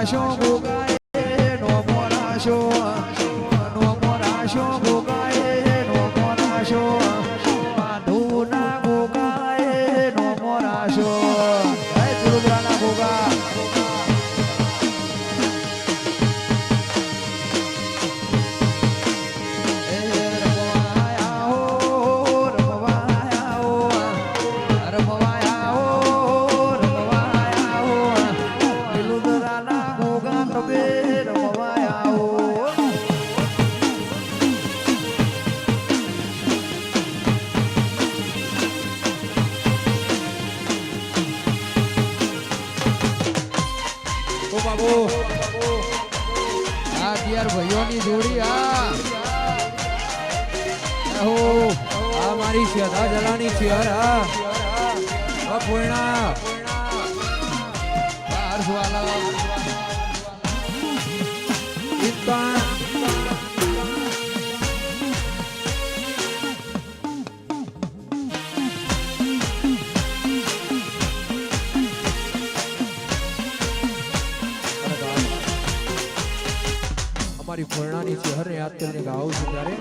મોરાશો ભોગાય નો મોરાશો નો મોરાશો ભોગાય નો મોરાશો બાંધુના ભોગાય નો મોરાશો હે તુરુદ્રાના ભોગા બાબુ આ યાર ભાઈઓની જોડી આ મારી શ્રદ્ધા જલાની છે આ પૂર્ણા હર્ષવાલા અમારી પૂર્ણાની ચેહરને યાદ કરીને ગાવું છું ત્યારે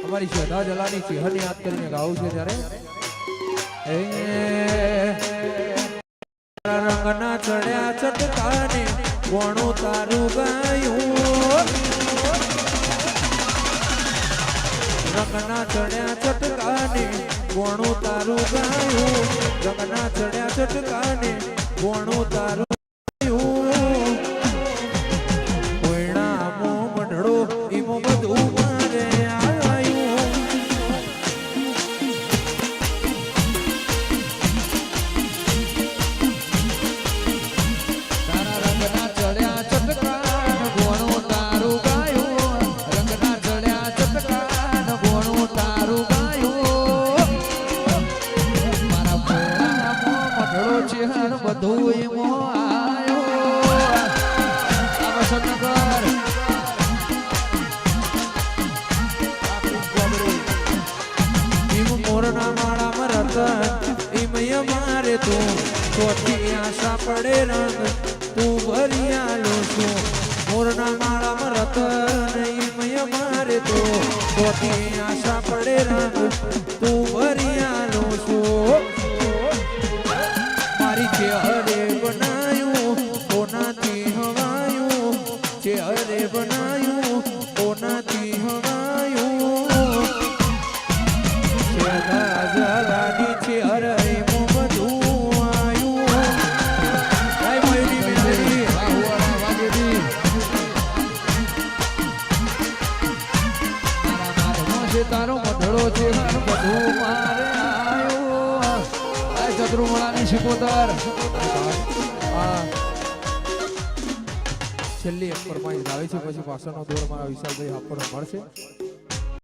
અમારી શ્રદ્ધા જલાની ચેહરને યાદ કરીને ગાવું છે ત્યારે રંગના ચડ્યા ચટકાને કોણું તારું ગાયું રંગના ચડ્યા ચટકાને કોણું તારું ગાયું રંગના ચડ્યા ચટકાને કોણું તારું આશા પડે રંગ તું ભરિયાલો છું મોરના માળામાં રતન મારે તો આશા પડે રંગ તું ભરિયાલો છું મારી ચેહરે બનાયું કોનાથી હવાયું ચેહરે બનાયું કોનાથી હવાયું જલાની ચેહરે તારો મઢળો છે બધું મારે આવ્યો ચતુર્મળાની શિકોતર છેલ્લી એક પરમાઈ આવે છે પછી પાછળનો દોર મારા વિશાલભાઈ આપણને મળશે